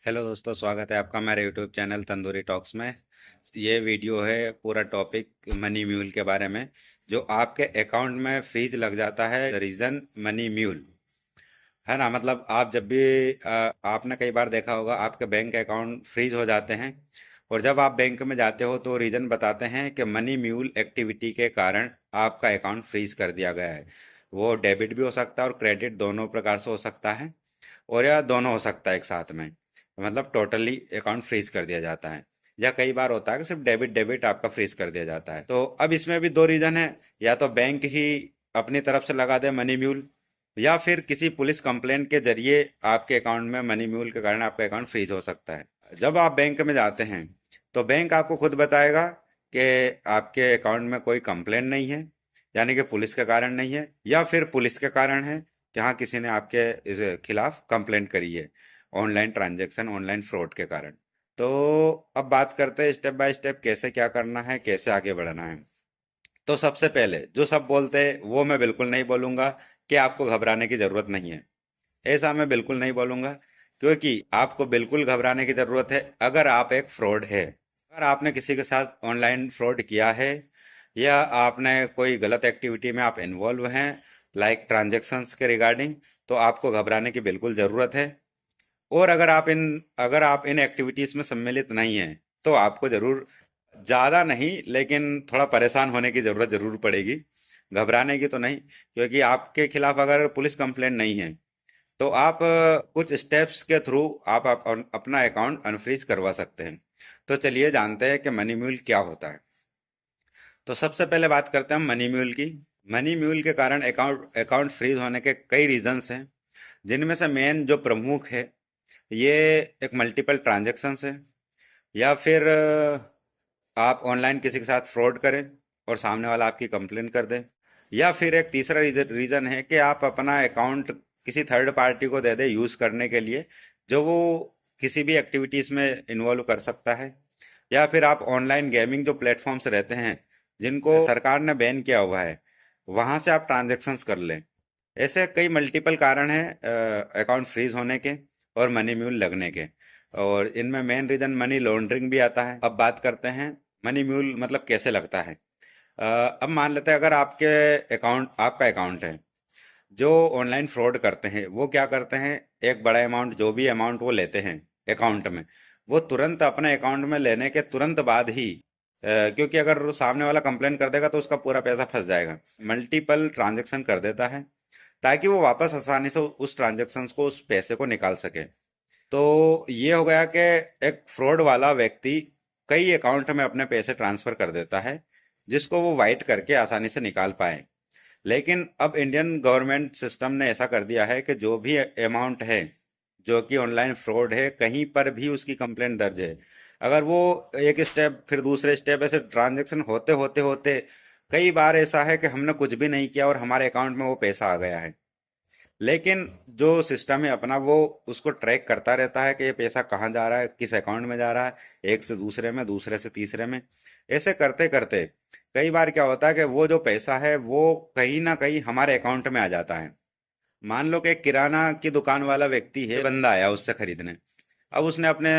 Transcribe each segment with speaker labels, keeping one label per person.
Speaker 1: Hello दोस्तों, स्वागत है आपका मेरे यूट्यूब चैनल तंदूरी टॉक्स में। ये वीडियो है पूरा टॉपिक मनी म्यूल के बारे में। जो आपके अकाउंट में फ्रीज लग जाता है, रीज़न मनी म्यूल है ना। मतलब आप जब भी आपने कई बार देखा होगा आपके बैंक अकाउंट फ्रीज हो जाते हैं। और जब आप बैंक में जाते हो तो रीज़न बताते हैं कि मनी म्यूल एक्टिविटी के कारण आपका अकाउंट फ्रीज कर दिया गया है। वो डेबिट भी हो सकता है और क्रेडिट, दोनों प्रकार से हो सकता है। और या दोनों हो सकता है एक साथ में। मतलब टोटली अकाउंट फ्रीज कर दिया जाता है। या कई बार होता है कि सिर्फ डेबिट डेबिट आपका फ्रीज कर दिया जाता है। तो अब इसमें भी दो रीज़न है। या तो बैंक ही अपनी तरफ से लगा दे मनी म्यूल, या फिर किसी पुलिस कंप्लेंट के जरिए आपके अकाउंट में मनी म्यूल के कारण आपका अकाउंट फ्रीज हो सकता है। जब आप बैंक में जाते हैं तो बैंक आपको खुद बताएगा कि आपके अकाउंट में कोई कंप्लेंट नहीं है, यानी कि पुलिस के कारण नहीं है, या फिर पुलिस के कारण है कि हाँ किसी ने आपके इस खिलाफ कंप्लेंट करी है ऑनलाइन ट्रांजैक्शन, ऑनलाइन फ्रॉड के कारण। तो अब बात करते हैं स्टेप बाय स्टेप कैसे क्या करना है, कैसे आगे बढ़ना है। तो सबसे पहले जो सब बोलते हैं वो मैं बिल्कुल नहीं बोलूंगा कि आपको घबराने की ज़रूरत नहीं है। ऐसा मैं बिल्कुल नहीं बोलूंगा, क्योंकि आपको बिल्कुल घबराने की ज़रूरत है अगर आप एक फ्रॉड है। अगर आपने किसी के साथ ऑनलाइन फ्रॉड किया है, या आपने कोई गलत एक्टिविटी में आप इन्वॉल्व हैं, लाइक ट्रांजेक्शन्स के रिगार्डिंग, तो आपको घबराने की बिल्कुल ज़रूरत है। और अगर आप इन एक्टिविटीज़ में सम्मिलित नहीं हैं तो आपको ज़रूर, ज़्यादा नहीं लेकिन थोड़ा परेशान होने की ज़रूरत ज़रूर पड़ेगी। घबराने की तो नहीं, क्योंकि आपके खिलाफ अगर पुलिस कंप्लेंट नहीं है तो आप कुछ स्टेप्स के थ्रू आप अपना अकाउंट अनफ्रीज करवा सकते हैं। तो चलिए जानते हैं कि मनी म्यूल क्या होता है। तो सबसे पहले बात करते हैं हम मनी म्यूल की। मनी म्यूल के कारण अकाउंट अकाउंट फ्रीज होने के कई रीजंस हैं, जिनमें से मेन जो प्रमुख है, ये एक मल्टीपल ट्रांजैक्शंस है, या फिर आप ऑनलाइन किसी के साथ फ्रॉड करें और सामने वाला आपकी कंप्लेन कर दे, या फिर एक तीसरा रीज़न है कि आप अपना अकाउंट किसी थर्ड पार्टी को दे दे यूज़ करने के लिए, जो वो किसी भी एक्टिविटीज़ में इन्वॉल्व कर सकता है। या फिर आप ऑनलाइन गेमिंग जो प्लेटफॉर्म्स रहते हैं जिनको सरकार ने बैन किया हुआ है, वहाँ से आप ट्रांजेक्शन्स कर लें। ऐसे कई मल्टीपल कारण हैं अकाउंट फ्रीज होने के और मनी म्यूल लगने के। और इनमें मेन रीज़न मनी लॉन्ड्रिंग भी आता है। अब बात करते हैं मनी म्यूल मतलब कैसे लगता है। अब मान लेते हैं अगर आपका अकाउंट है, जो ऑनलाइन फ्रॉड करते हैं वो क्या करते हैं, एक बड़ा अमाउंट, जो भी अमाउंट वो लेते हैं अकाउंट में, वो तुरंत अपने अकाउंट में लेने के तुरंत बाद ही, क्योंकि अगर वो सामने वाला कंप्लेन कर देगा तो उसका पूरा पैसा फंस जाएगा, मल्टीपल ट्रांजेक्शन कर देता है ताकि वो वापस आसानी से उस ट्रांजेक्शन को, उस पैसे को निकाल सके। तो ये हो गया कि एक फ्रॉड वाला व्यक्ति कई अकाउंट में अपने पैसे ट्रांसफर कर देता है, जिसको वो वाइट करके आसानी से निकाल पाए। लेकिन अब इंडियन गवर्नमेंट सिस्टम ने ऐसा कर दिया है कि जो भी अमाउंट है जो कि ऑनलाइन फ्रॉड है, कहीं पर भी उसकी कंप्लेंट दर्ज है, अगर वो एक स्टेप फिर दूसरे स्टेप ऐसे ट्रांजेक्शन होते होते होते, कई बार ऐसा है कि हमने कुछ भी नहीं किया और हमारे अकाउंट में वो पैसा आ गया है, लेकिन जो सिस्टम है अपना वो उसको ट्रैक करता रहता है कि ये पैसा कहाँ जा रहा है, किस अकाउंट में जा रहा है, एक से दूसरे में, दूसरे से तीसरे में। ऐसे करते करते कई बार क्या होता है कि वो जो पैसा है वो कहीं ना कहीं हमारे अकाउंट में आ जाता है। मान लो कि एक किराना की दुकान वाला व्यक्ति है, बंदा आया उससे खरीदने। अब उसने अपने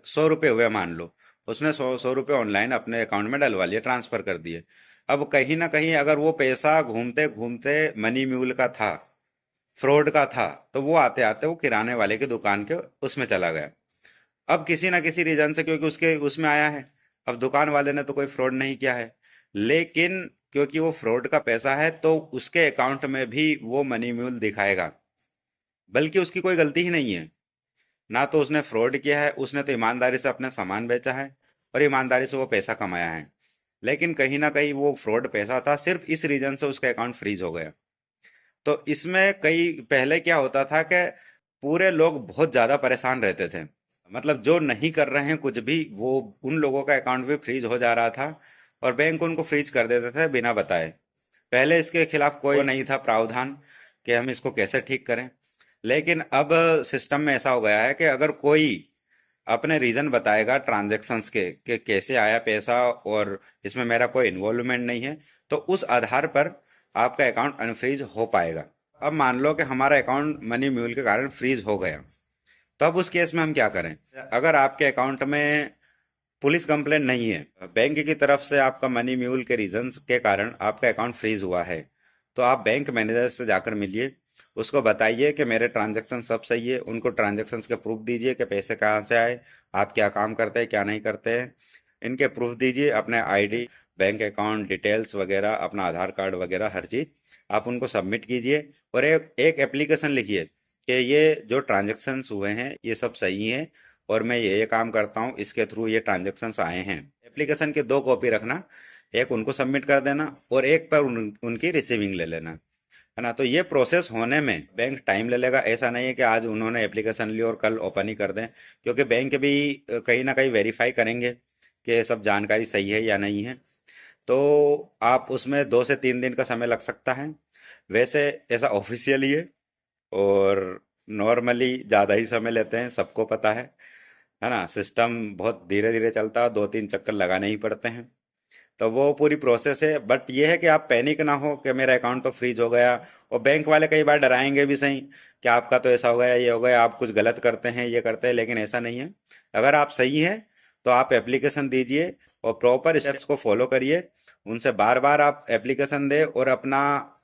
Speaker 1: 100 रुपये हुए मान लो, उसने सौ रुपये ऑनलाइन अपने अकाउंट में डलवा लिए, ट्रांसफर कर दिए। अब कहीं ना कहीं अगर वो पैसा घूमते घूमते मनी म्यूल का था, फ्रॉड का था, तो वो आते आते वो किराने वाले की दुकान के उसमें चला गया। अब किसी ना किसी रीजन से, क्योंकि उसके उसमें आया है, अब दुकान वाले ने तो कोई फ्रॉड नहीं किया है, लेकिन क्योंकि वो फ्रॉड का पैसा है तो उसके अकाउंट में भी वो मनी म्यूल दिखाएगा, बल्कि उसकी कोई गलती ही नहीं है। ना तो उसने फ्रॉड किया है, उसने तो ईमानदारी से अपना सामान बेचा है और ईमानदारी से वो पैसा कमाया है। लेकिन कहीं ना कहीं वो फ्रॉड पैसा था, सिर्फ इस रीजन से उसका अकाउंट फ्रीज हो गया। तो इसमें कई पहले क्या होता था कि पूरे लोग बहुत ज़्यादा परेशान रहते थे। मतलब जो नहीं कर रहे हैं कुछ भी, वो उन लोगों का अकाउंट भी फ्रीज हो जा रहा था और बैंक उनको फ्रीज कर देते थे बिना बताए। पहले इसके खिलाफ कोई नहीं था प्रावधान कि हम इसको कैसे ठीक करें। लेकिन अब सिस्टम में ऐसा हो गया है कि अगर कोई अपने रीजन बताएगा ट्रांजैक्शंस के कि कैसे आया पैसा और इसमें मेरा कोई इन्वॉल्वमेंट नहीं है, तो उस आधार पर आपका अकाउंट अनफ्रीज हो पाएगा। अब मान लो कि हमारा अकाउंट मनी म्यूल के कारण फ्रीज हो गया, तो अब उस केस में हम क्या करें? अगर आपके अकाउंट में पुलिस कंप्लेंट नहीं है, बैंक की तरफ से आपका मनी म्यूल के रीजंस के कारण आपका अकाउंट फ्रीज हुआ है, तो आप बैंक मैनेजर से जाकर मिलिए, उसको बताइए कि मेरे ट्रांजैक्शन सब सही है, उनको ट्रांजैक्शंस के प्रूफ दीजिए कि पैसे कहाँ से आए, आप क्या काम करते हैं क्या नहीं करते हैं, इनके प्रूफ दीजिए, अपने आईडी, बैंक अकाउंट डिटेल्स वगैरह, अपना आधार कार्ड वगैरह हर चीज़ आप उनको सबमिट कीजिए, और एक एक एप्लीकेशन लिखिए कि ये जो ट्रांजैक्शंस हुए हैं ये सब सही हैं, और मैं ये काम करता हूँ, इसके थ्रू ये ट्रांजैक्शंस आए हैं। एप्लीकेशन के 2 कॉपी रखना, एक उनको सबमिट कर देना और एक पर उनकी रिसीविंग ले लेना, है ना। तो ये प्रोसेस होने में बैंक टाइम ले लेगा। ऐसा नहीं है कि आज उन्होंने एप्लीकेशन ली और कल ओपन ही कर दें, क्योंकि बैंक भी कहीं ना कहीं वेरीफाई करेंगे कि सब जानकारी सही है या नहीं है। तो आप उसमें 2 से 3 दिन का समय लग सकता है। वैसे ऐसा ऑफिशियली है, और नॉर्मली ज़्यादा ही समय लेते हैं, सबको पता है ना। सिस्टम बहुत धीरे धीरे चलता है, 2-3 चक्कर लगाने ही पड़ते हैं। तो वो पूरी प्रोसेस है, बट ये है कि आप पैनिक ना हो कि मेरा अकाउंट तो फ्रीज हो गया। और बैंक वाले कई बार डराएंगे भी सही कि आपका तो ऐसा हो गया, ये हो गया, आप कुछ गलत करते हैं, ये करते हैं, लेकिन ऐसा नहीं है। अगर आप सही हैं तो आप एप्लीकेशन दीजिए और प्रॉपर स्टेप्स को फॉलो करिए, उनसे बार बार आप एप्लीकेशन दें और अपना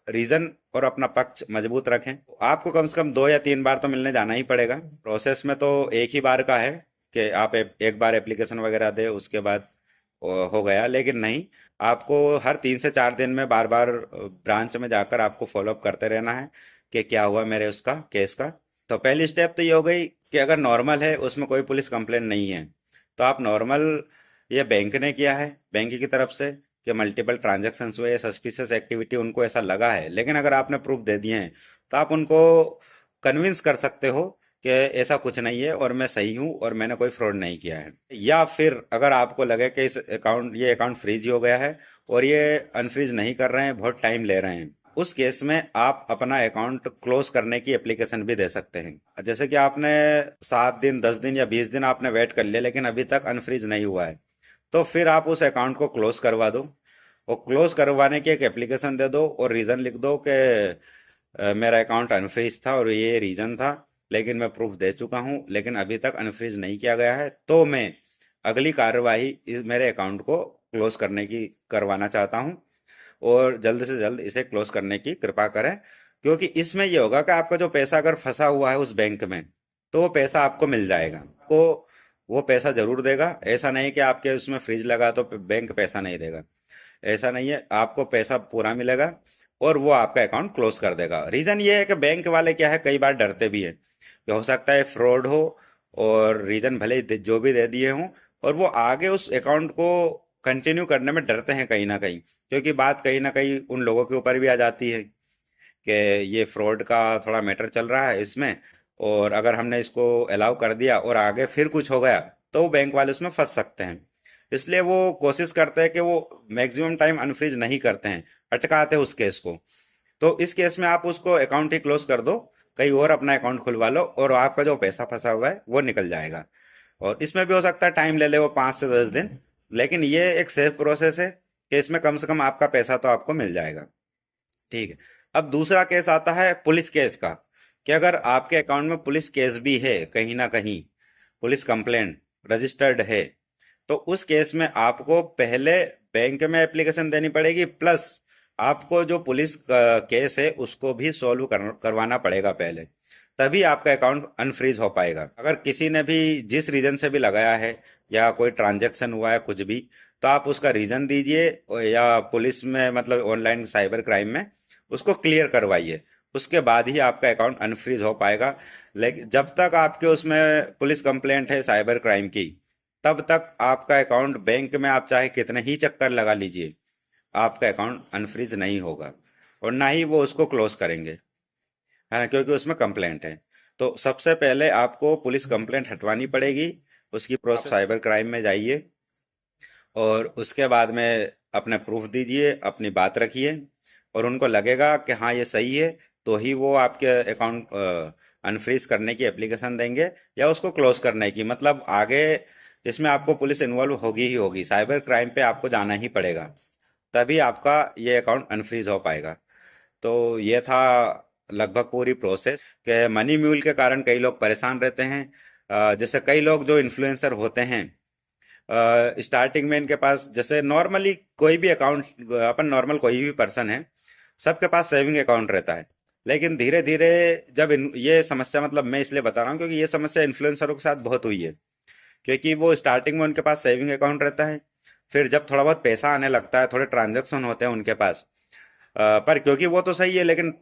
Speaker 1: रीज़न और अपना पक्ष मजबूत रखें। आपको कम से कम 2 या 3 बार तो मिलने जाना ही पड़ेगा। प्रोसेस में तो एक ही बार का है कि आप एक बार एप्लीकेशन वगैरह दें, उसके बाद हो गया, लेकिन नहीं, आपको हर 3 से 4 दिन में बार बार ब्रांच में जाकर आपको फॉलोअप करते रहना है कि क्या हुआ मेरे उसका केस का। तो पहली स्टेप तो ये हो गई कि अगर नॉर्मल है, उसमें कोई पुलिस कंप्लेंट नहीं है, तो आप नॉर्मल, ये बैंक ने किया है, बैंक की तरफ से कि मल्टीपल ट्रांजैक्शंस हुए, सस्पिशियस एक्टिविटी उनको ऐसा लगा है, लेकिन अगर आपने प्रूफ दे दिए हैं तो आप उनको कन्विंस कर सकते हो कि ऐसा कुछ नहीं है और मैं सही हूँ और मैंने कोई फ्रॉड नहीं किया है। या फिर अगर आपको लगे कि ये अकाउंट फ्रीज ही हो गया है और ये अनफ्रीज नहीं कर रहे हैं, बहुत टाइम ले रहे हैं, उस केस में आप अपना अकाउंट क्लोज करने की एप्लीकेशन भी दे सकते हैं। जैसे कि आपने 7 दिन, 10 दिन या 20 दिन आपने वेट कर लिया, लेकिन अभी तक अनफ्रीज नहीं हुआ है, तो फिर आप उस अकाउंट को क्लोज करवा दो, और क्लोज करवाने की एक एप्लीकेशन दे दो और रीज़न लिख दो कि मेरा अकाउंट अनफ्रीज था और ये रीज़न था, लेकिन मैं प्रूफ दे चुका हूँ, लेकिन अभी तक अनफ्रीज नहीं किया गया है, तो मैं अगली कार्रवाई इस मेरे अकाउंट को क्लोज करने की करवाना चाहता हूँ, और जल्द से जल्द इसे क्लोज करने की कृपा करें। क्योंकि इसमें यह होगा कि आपका जो पैसा अगर फंसा हुआ है उस बैंक में, तो वो पैसा आपको मिल जाएगा, को वो पैसा जरूर देगा। ऐसा नहीं कि आपके उसमें फ्रीज लगा तो बैंक पैसा नहीं देगा, ऐसा नहीं है, आपको पैसा पूरा मिलेगा और वो आपका अकाउंट क्लोज कर देगा। रीज़न ये है कि बैंक वाले क्या है, कई बार डरते भी है कि हो सकता है फ्रॉड हो, और रीज़न भले ही जो भी दे दिए हों, और वो आगे उस अकाउंट को कंटिन्यू करने में डरते हैं कहीं ना कहीं, क्योंकि बात कहीं ना कहीं उन लोगों के ऊपर भी आ जाती है कि ये फ्रॉड का थोड़ा मैटर चल रहा है इसमें, और अगर हमने इसको अलाउ कर दिया और आगे फिर कुछ हो गया तो वो बैंक वाले उसमें फंस सकते हैं। इसलिए वो कोशिश करते हैं कि वो मैक्सिमम टाइम अनफ्रीज नहीं करते हैं, अटकाते हैं उस केस को। तो इस केस में आप उसको अकाउंट ही क्लोज कर दो, कहीं और अपना अकाउंट खुलवा लो, और आपका जो पैसा फंसा हुआ है वो निकल जाएगा। और इसमें भी हो सकता है टाइम ले ले वो 5 से 10 दिन, लेकिन ये एक सेफ प्रोसेस है कि इसमें कम से कम आपका पैसा तो आपको मिल जाएगा। ठीक है। अब दूसरा केस आता है पुलिस केस का, कि अगर आपके अकाउंट में पुलिस केस भी है, कहीं ना कहीं पुलिस कंप्लेंट रजिस्टर्ड है, तो उस केस में आपको पहले बैंक में एप्लीकेशन देनी पड़ेगी, प्लस आपको जो पुलिस केस है उसको भी सॉल्व करवाना पड़ेगा पहले, तभी आपका अकाउंट अनफ्रीज हो पाएगा। अगर किसी ने भी जिस रीजन से भी लगाया है, या कोई ट्रांजैक्शन हुआ है कुछ भी, तो आप उसका रीजन दीजिए, या पुलिस में मतलब ऑनलाइन साइबर क्राइम में उसको क्लियर करवाइए, उसके बाद ही आपका अकाउंट अनफ्रीज हो पाएगा। लेकिन जब तक आपके उसमें पुलिस कंप्लेंट है साइबर क्राइम की, तब तक आपका अकाउंट बैंक में आप चाहे कितने ही चक्कर लगा लीजिए, आपका अकाउंट अनफ्रीज नहीं होगा, और ना ही वो उसको क्लोज करेंगे, है ना, क्योंकि उसमें कंप्लेंट है। तो सबसे पहले आपको पुलिस कंप्लेंट हटवानी पड़ेगी, उसकी प्रोसेस साइबर क्राइम में जाइए, और उसके बाद में अपने प्रूफ दीजिए, अपनी बात रखिए, और उनको लगेगा कि हाँ ये सही है, तो ही वो आपके अकाउंट अनफ्रीज करने की एप्लीकेशन देंगे, या उसको क्लोज करने की। मतलब आगे इसमें आपको पुलिस इन्वॉल्व होगी ही होगी, साइबर क्राइम पे आपको जाना ही पड़ेगा, तभी आपका ये अकाउंट अनफ्रीज हो पाएगा। तो ये था लगभग पूरी प्रोसेस के मनी म्यूल के कारण कई लोग परेशान रहते हैं। जैसे कई लोग जो इन्फ्लुएंसर होते हैं, स्टार्टिंग में इनके पास जैसे नॉर्मली कोई भी अकाउंट, अपन नॉर्मल कोई भी पर्सन है, सबके पास सेविंग अकाउंट रहता है। लेकिन धीरे धीरे जब ये समस्या, मतलब मैं इसलिए बता रहा हूँ क्योंकि ये समस्या इन्फ्लुएंसरों के साथ बहुत हुई है। क्योंकि वो स्टार्टिंग में उनके पास सेविंग अकाउंट रहता है, फिर जब थोड़ा बहुत पैसा आने लगता है, थोड़े ट्रांजेक्शन होते हैं उनके पास, पर क्योंकि वो तो सही है लेकिन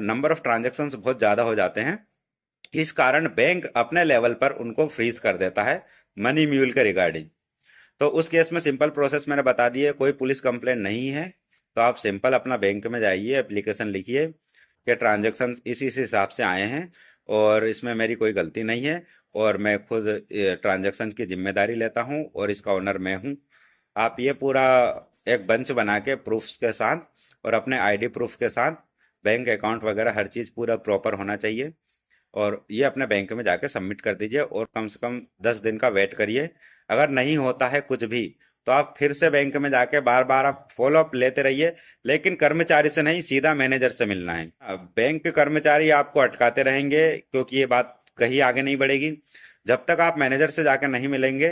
Speaker 1: नंबर ऑफ ट्रांजेक्शन्स बहुत ज़्यादा हो जाते हैं, इस कारण बैंक अपने लेवल पर उनको फ्रीज कर देता है मनी म्यूल के रिगार्डिंग। तो उस केस में सिंपल प्रोसेस मैंने बता दी है, कोई पुलिस कंप्लेंट नहीं है। तो आप सिंपल अपना बैंक में जाइए, एप्लीकेशन लिखिए कि ट्रांजेक्शन इस हिसाब से आए हैं और इसमें मेरी कोई गलती नहीं है और मैं खुद ट्रांजेक्शन की जिम्मेदारी लेता हूँ और इसका ओनर मैं हूँ। आप ये पूरा एक बंच बना के प्रूफ्स के साथ और अपने आईडी प्रूफ के साथ, बैंक अकाउंट वगैरह हर चीज़ पूरा प्रॉपर होना चाहिए, और ये अपने बैंक में जाके सबमिट कर दीजिए और कम से कम 10 दिन का वेट करिए। अगर नहीं होता है कुछ भी तो आप फिर से बैंक में जाके बार बार आप फॉलो अप लेते रहिए, लेकिन कर्मचारी से नहीं, सीधा मैनेजर से मिलना है। अब बैंक के कर्मचारी आपको अटकाते रहेंगे क्योंकि ये बात कहीं आगे नहीं बढ़ेगी। जब तक आप मैनेजर से जाकर नहीं मिलेंगे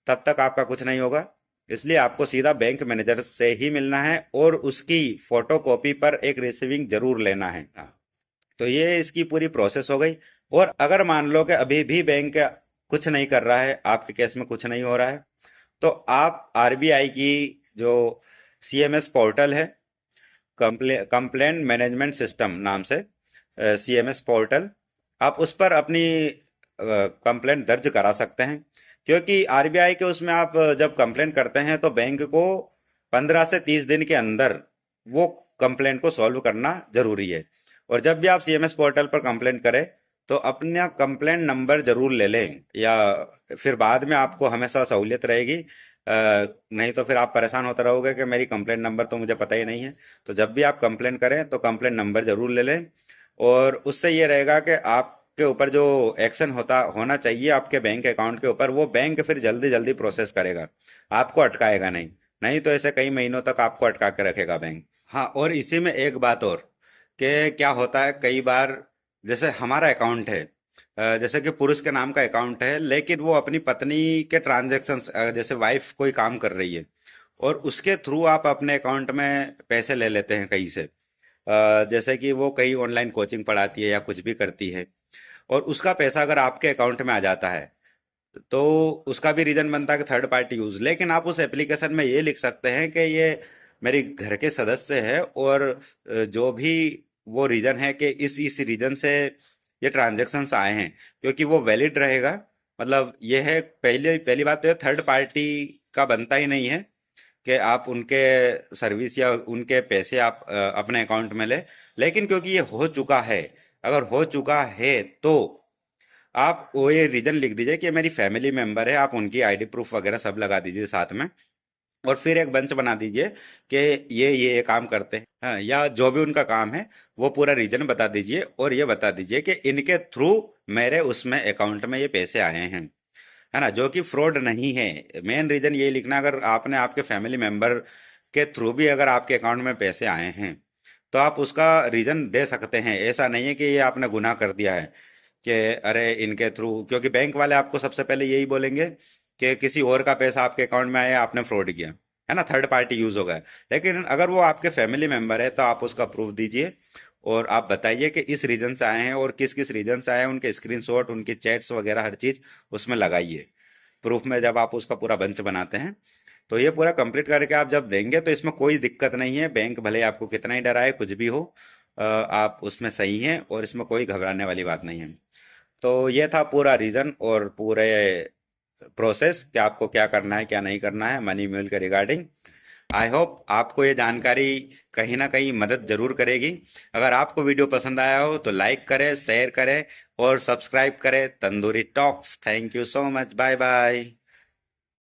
Speaker 1: तब तक आपका कुछ नहीं होगा। इसलिए आपको सीधा बैंक मैनेजर से ही मिलना है और उसकी फोटो कॉपी पर एक रिसीविंग जरूर लेना है। तो ये इसकी पूरी प्रोसेस हो गई। और अगर मान लो कि अभी भी बैंक कुछ नहीं कर रहा है, आपके केस में कुछ नहीं हो रहा है, तो आप आरबीआई की जो सीएमएस पोर्टल है, कंप्लेंट मैनेजमेंट सिस्टम नाम से सीएमएस पोर्टल, आप उस पर अपनी कंप्लेंट दर्ज करा सकते हैं। क्योंकि आरबीआई के उसमें आप जब कंप्लेंट करते हैं तो बैंक को 15 से 30 दिन के अंदर वो कंप्लेंट को सॉल्व करना जरूरी है। और जब भी आप सीएमएस पोर्टल पर कंप्लेंट करें तो अपना कंप्लेंट नंबर जरूर ले लें, या फिर बाद में आपको हमेशा सहूलियत रहेगी। नहीं तो फिर आप परेशान होते रहोगे कि मेरी कंप्लेंट नंबर तो मुझे पता ही नहीं है। तो जब भी आप कंप्लेंट करें तो कंप्लेंट नंबर जरूर ले लें, और उससे ये रहेगा कि आपके ऊपर जो एक्शन होना चाहिए आपके बैंक अकाउंट के ऊपर, वो बैंक फिर जल्दी जल्दी प्रोसेस करेगा, आपको अटकाएगा नहीं। नहीं तो ऐसे कई महीनों तक आपको अटका के रखेगा बैंक। हाँ, और इसी में एक बात और, कि क्या होता है कई बार, जैसे हमारा अकाउंट है, जैसे कि पुरुष के नाम का अकाउंट है, लेकिन वो अपनी पत्नी के ट्रांजेक्शन्स, जैसे वाइफ कोई काम कर रही है और उसके थ्रू आप अपने अकाउंट में पैसे ले लेते हैं कहीं से, जैसे कि वो कहीं ऑनलाइन कोचिंग पढ़ाती है या कुछ भी करती है, और उसका पैसा अगर आपके अकाउंट में आ जाता है तो उसका भी रीजन बनता है कि थर्ड पार्टी यूज। लेकिन आप उस एप्लीकेशन में ये लिख सकते हैं कि ये मेरी घर के सदस्य है, और जो भी वो रीजन है कि इस रीजन से ये ट्रांजेक्शन्स आए हैं, क्योंकि वो वैलिड रहेगा। मतलब ये है, पहले पहली बात तो ये थर्ड पार्टी का बनता ही नहीं है कि आप उनके सर्विस या उनके पैसे आप अपने अकाउंट में ले। लेकिन क्योंकि ये हो चुका है, अगर हो चुका है तो आप वो ये रीजन लिख दीजिए कि मेरी फैमिली मेंबर है, आप उनकी आईडी प्रूफ वगैरह सब लगा दीजिए साथ में, और फिर एक बेंच बना दीजिए कि ये काम करते हैं, हाँ, या जो भी उनका काम है वो पूरा रीजन बता दीजिए, और ये बता दीजिए कि इनके थ्रू मेरे उसमें अकाउंट में ये पैसे आए हैं, है ना, जो कि फ्रॉड नहीं है। मेन रीजन ये लिखना, अगर आपने आपके फैमिली मेंबर के थ्रू भी अगर आपके अकाउंट में पैसे आए हैं तो आप उसका रीजन दे सकते हैं। ऐसा नहीं है कि ये आपने गुनाह कर दिया है कि अरे इनके थ्रू, क्योंकि बैंक वाले आपको सबसे पहले यही बोलेंगे कि किसी और का पैसा आपके अकाउंट में आया, आपने फ्रॉड किया, है ना, थर्ड पार्टी यूज हो गया। लेकिन अगर वो आपके फैमिली मेंबर है तो आप उसका प्रूफ दीजिए और आप बताइए कि इस रीजन से आए हैं और किस किस रीजन से आए हैं, उनके स्क्रीनशॉट, उनकी चैट्स वगैरह हर चीज उसमें लगाइए प्रूफ में। जब आप उसका पूरा बंच बनाते हैं तो ये पूरा कंप्लीट करके आप जब देंगे तो इसमें कोई दिक्कत नहीं है। बैंक भले आपको कितना ही डराए, कुछ भी हो, आप उसमें सही हैं और इसमें कोई घबराने वाली बात नहीं है। तो ये था पूरा रीजन और पूरे प्रोसेस कि आपको क्या करना है क्या नहीं करना है मनी म्यूल के रिगार्डिंग। आई होप आपको ये जानकारी कहीं ना कहीं मदद जरूर करेगी। अगर आपको वीडियो पसंद आया हो तो लाइक करें, शेयर करें और सब्सक्राइब करें Tandoori talks. Thank you so much, bye bye.